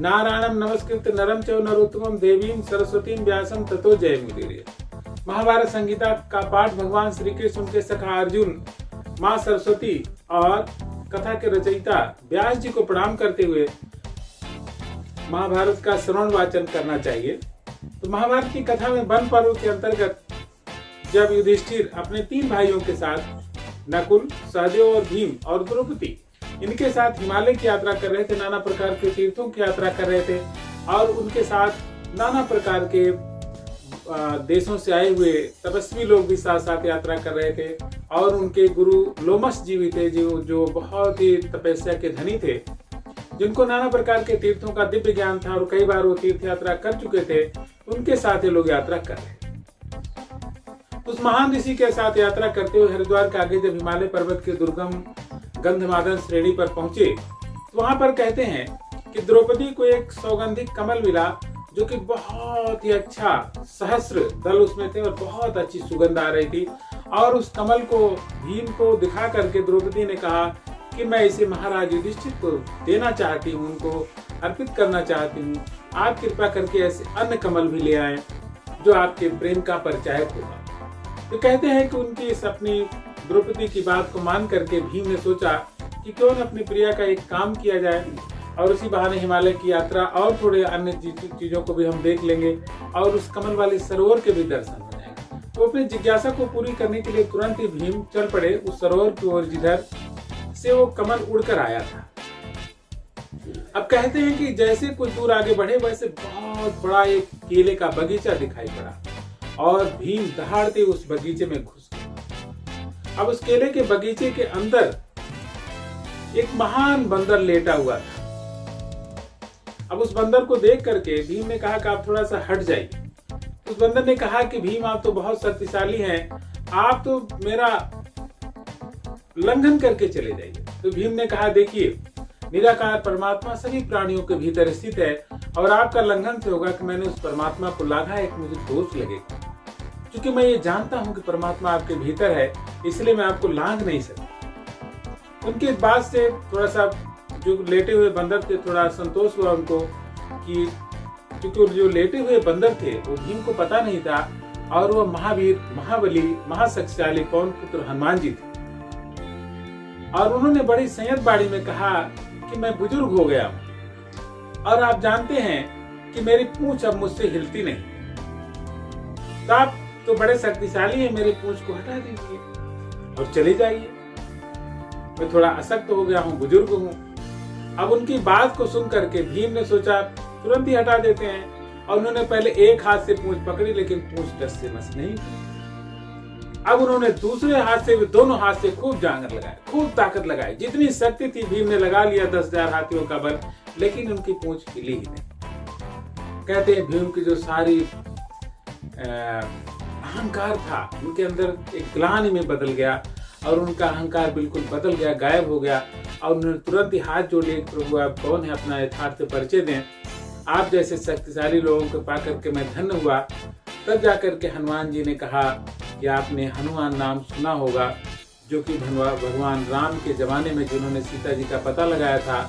नारायणं नमस्कृत्य नरं चैव नरोत्तमं देवीं सरस्वतीं व्यासं ततो जयमुदीरये। महाभारत संहिता का पाठ भगवान श्री कृष्ण, उनके सखा अर्जुन, माँ सरस्वती और कथा के रचयिता व्यास जी को प्रणाम करते हुए महाभारत का श्रवण वाचन करना चाहिए। तो महाभारत की कथा में वन पर्व के अंतर्गत जब युधिष्ठिर अपने 3 भाइयों के साथ नकुल, सहदेव और भीम और द्रौपदी इनके साथ हिमालय की यात्रा कर रहे थे, नाना प्रकार के तीर्थों की यात्रा कर रहे थे और उनके साथ नाना प्रकार के देशों से आए हुए तपस्वी लोग भी साथ साथ यात्रा कर रहे थे और उनके गुरु लोमस जी भी थे जो बहुत ही तपस्या के धनी थे, जिनको नाना प्रकार के तीर्थों का दिव्य ज्ञान था और कई बार वो तीर्थ यात्रा कर चुके थे। उनके साथ ये लोग यात्रा कर रहे थे। उस महान ऋषि के साथ यात्रा करते हुए हरिद्वार के आगे जब हिमालय पर्वत के दुर्गम गंधमादन श्रेणी पर पहुंचे तो वहां पर कहते हैं कि द्रौपदी को एक सौगंधिक कमल मिला जो कि बहुत ही अच्छा सहस्त्र दल उसमें थे और बहुत अच्छी सुगंध आ रही थी। और उस कमल को भीम को दिखा करके द्रौपदी ने कहा कि मैं इसे महाराज युधिष्ठिर को देना चाहती हूँ, उनको अर्पित करना चाहती हूँ। आप कृपा करके ऐसे अन्य कमल भी ले आए जो आपके प्रेम का परिचायक होगा। तो कहते हैं कि उनकी इस अपनी द्रौपदी की बात को मान करके भीम ने सोचा कि क्यों न अपनी प्रिया का एक काम किया जाए और उसी बहाने हिमालय की यात्रा और थोड़े अन्य चीजों को भी हम देख लेंगे और उस कमल वाले सरोवर के भी दर्शन हो जाएंगे। तो अपनी जिज्ञासा को पूरी करने के लिए तुरंत ही भीम चल पड़े उस सरोवर की ओर जिधर से वो कमल उड़कर आया था। अब कहते हैं कि जैसे कुछ दूर आगे बढ़े वैसे बहुत बड़ा एक केले का बगीचा दिखाई पड़ा और भीम दहाड़ते उस बगीचे में घुस गए। अब उस केले के बगीचे के अंदर एक महान बंदर लेटा हुआ था। अब उस बंदर को देख करके भीम ने कहा कि आप थोड़ा सा हट जाइए। उस बंदर ने कहा कि भीम आप तो बहुत शक्तिशाली हैं, आप तो मेरा उल्लंघन करके चले जाइए। तो भीम ने कहा देखिए, निराकार परमात्मा सभी प्राणियों के भीतर स्थित है और आपका उल्लंघन से होगा कि मैंने उस परमात्मा को लागा, एक मुझे दोष लगेगा। क्योंकि मैं ये जानता हूं कि परमात्मा आपके भीतर है, इसलिए मैं आपको लांघ नहीं सकता। उनकी इस बात से थोड़ा सा जो लेटे हुए बंदर थे थोड़ा संतोष हुआ उनको कि क्योंकि जो लेटे हुए बंदर थे वो भीम को पता नहीं था और वो महावीर, महाबली, महाशक्तिशाली पवन पुत्र हनुमान जी थे। और उन्होंने बड़ी संयत बाणी में कहा कि मैं बुजुर्ग हो गया और आप जानते हैं कि मेरी पूंछ अब मुझसे हिलती नहीं, तो आप तो बड़े शक्तिशाली हैं, मेरी पूंछ को हटा दीजिए और चले जाइए। मैं थोड़ा अशक्त हो गया हूँ, बुजुर्ग हूँ। अब उनकी बात को सुन करके भीम ने सोचा तुरंत ही हटा देते हैं और उन्होंने पहले एक हाथ से पूंछ पकड़ी लेकिन पूंछ टस से मस नहीं थी। अब उन्होंने दूसरे हाथ से भी दोनों हाथ से खूब जांगर लगाए, खूब ताकत लगाई, जितनी शक्ति थी भीम ने लगा लिया 10,000 हाथियों का बल, लेकिन उनकी पूंछ हिली ही नहीं। कहते हैं भीम की जो सारी अहंकार था उनके अंदर एक ग्लानि में बदल गया और उनका अहंकार बिल्कुल बदल गया, गायब हो गया और उन्होंने तुरंत ही हाथ जोड़े, प्रभु आप कौन है, अपना यथार्थ परिचय दें, आप जैसे शक्तिशाली लोगों को पाकर के मैं धन्य हुआ। तब जाकर के हनुमान जी ने कहा कि आपने हनुमान नाम सुना होगा, जो कि भगवान राम के जमाने में जिन्होंने सीता जी का पता लगाया था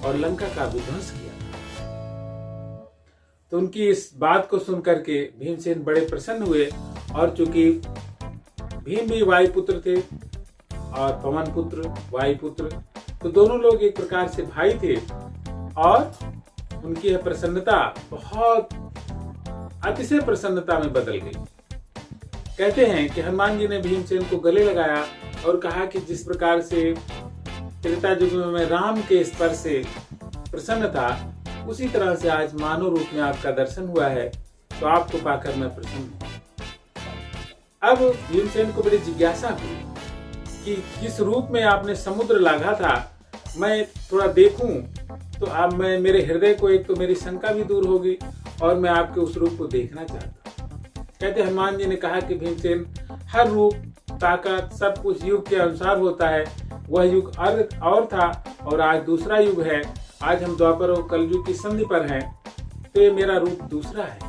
और लंका का विध्वंस किया। तो उनकी इस बात को सुनकर के भीमसेन बड़े प्रसन्न हुए और चूंकि भीम भी वायुपुत्र थे और पवन पुत्र वायुपुत्र, तो दोनों लोग एक प्रकार से भाई थे और उनकी यह प्रसन्नता बहुत अतिशय प्रसन्नता में बदल गई। कहते हैं कि हनुमान जी ने भीमसेन को गले लगाया और कहा कि जिस प्रकार से त्रेता युग में मैं राम के स्पर्श से प्रसन्न था, उसी तरह से आज मानव रूप में आपका दर्शन हुआ है, तो आपको पाकर मैं प्रसन्न हूं। अब भीमसेन को बड़ी जिज्ञासा हुई कि जिस रूप में आपने समुद्र लागा था मैं थोड़ा देखूं, तो अब मैं मेरे हृदय को एक तो मेरी शंका भी दूर होगी और मैं आपके उस रूप को देखना चाहता हूं। कहते हनुमान जी ने कहा कि भीमसेन, हर रूप, ताकत, सब कुछ युग के अनुसार होता है। वह युग और था और आज दूसरा युग है। आज हम द्वापर और कलयुग की संधि पर हैं, तो ये मेरा रूप दूसरा है।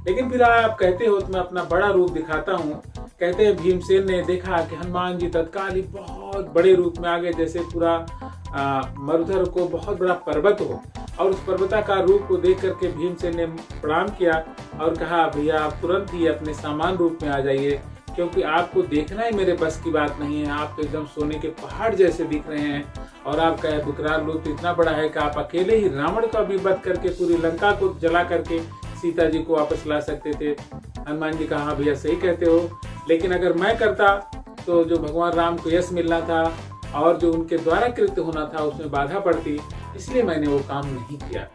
लेकिन फिर आप कहते हो तो मैं अपना बड़ा रूप दिखाता हूँ कहते हैं भीमसेन ने देखा कि हनुमान जी तत्काल ही बहुत बड़े रूप में आ गए, जैसे पूरा मरुधर को बहुत बड़ा पर्वत हो, और उस पर्वताकार रूप को देख करके भीमसेन ने प्रणाम किया और कहा, भैया आप तुरंत ही अपने सामान्य रूप में आ जाइए, क्योंकि आपको देखना ही मेरे बस की बात नहीं है। आप तो एकदम सोने के पहाड़ जैसे दिख रहे हैं, और आपका विकराल रूप इतना बड़ा है कि आप अकेले ही रावण का भी वध करके पूरी लंका को जला करके सीता जी को वापस ला सकते थे। हनुमान जी कहा, भैया सही कहते हो, लेकिन अगर मैं करता तो जो भगवान राम को यश मिलना था और जो उनके द्वारा कृत्य होना था उसमें बाधा पड़ती, इसलिए मैंने वो काम नहीं किया।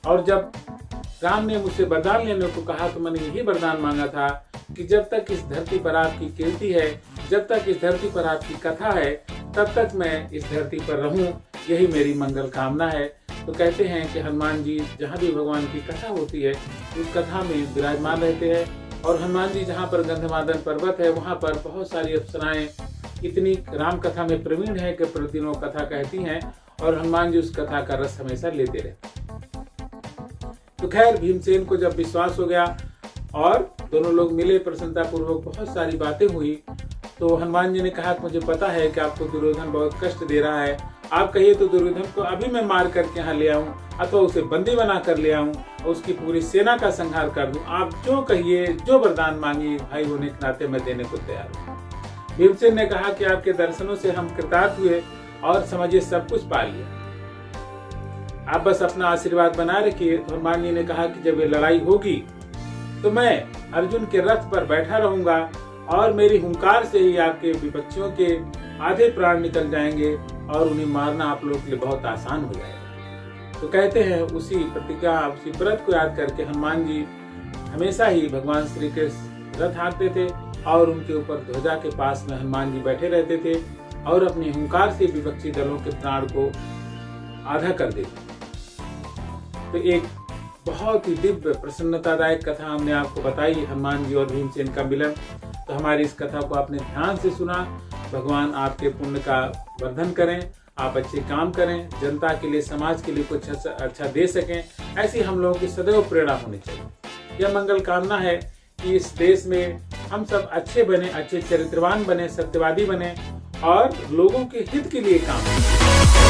और जब राम ने मुझसे वरदान लेने को कहा तो मैंने यही वरदान मांगा था कि जब तक इस धरती पर आपकी कीर्ति है, जब तक इस धरती पर आपकी कथा है, तब तक मैं इस धरती पर रहूं, यही मेरी मंगल कामना है। तो कहते हैं कि हनुमान जी जहाँ भी भगवान की कथा होती है उस कथा में विराजमान रहते हैं, और हनुमान जी जहाँ पर गंधमादन पर्वत है वहाँ पर बहुत सारी अप्सराएं इतनी राम कथा में प्रवीण है कि प्रतिदिन कथा कहती हैं, और हनुमान जी उस कथा का रस हमेशा लेते रहते। तो खैर भीमसेन को जब विश्वास हो गया और दोनों लोग मिले, प्रसन्नता पूर्वक बहुत सारी बातें हुई, तो हनुमान जी ने कहा कि मुझे पता है कि आपको दुर्योधन बहुत कष्ट दे रहा है, आप कहिए तो दुर्योधन को अभी मैं मार करके यहाँ ले आऊं, अथवा उसे बंदी बना कर ले आऊं और उसकी पूरी सेना का संहार कर दूं। आप जो कहिए, जो वरदान मांगिए, भाई होने के नाते मैं देने को तैयार हूँ। भीमसेन ने कहा कि आपके दर्शनों से हम कृतार्थ हुए और समझिए सब कुछ पा लिया, आप बस अपना आशीर्वाद बनाए रखिए। तो हनुमान जी ने कहा कि जब ये लड़ाई होगी तो मैं अर्जुन के रथ पर बैठा रहूंगा और मेरी हुंकार से ही आपके विपक्षियों के आधे प्राण निकल जाएंगे और उन्हें मारना आप लोगों के लिए बहुत आसान हो जाएगा। तो कहते हैं उसी प्रतिज्ञा, उसी व्रत को याद करके हनुमान जी हमेशा ही भगवान श्री के रथ हाँकते थे और उनके ऊपर ध्वजा के पास में हनुमान जी बैठे रहते थे और अपनी हुंकार से विपक्षी दलों के प्राण को आधा कर देते। तो एक बहुत ही दिव्य प्रसन्नतादायक कथा हमने आपको बताई, हनुमान जी और भीमसेन का मिलन। तो हमारी इस कथा को आपने ध्यान से सुना। भगवान आपके पुण्य का वर्धन करें, आप अच्छे काम करें, जनता के लिए, समाज के लिए कुछ अच्छा दे सकें, ऐसी हम लोगों की सदैव प्रेरणा होनी चाहिए। यह मंगल कामना है कि इस देश में हम सब अच्छे बने, अच्छे चरित्रवान बने, सत्यवादी बने और लोगों के हित के लिए काम करें।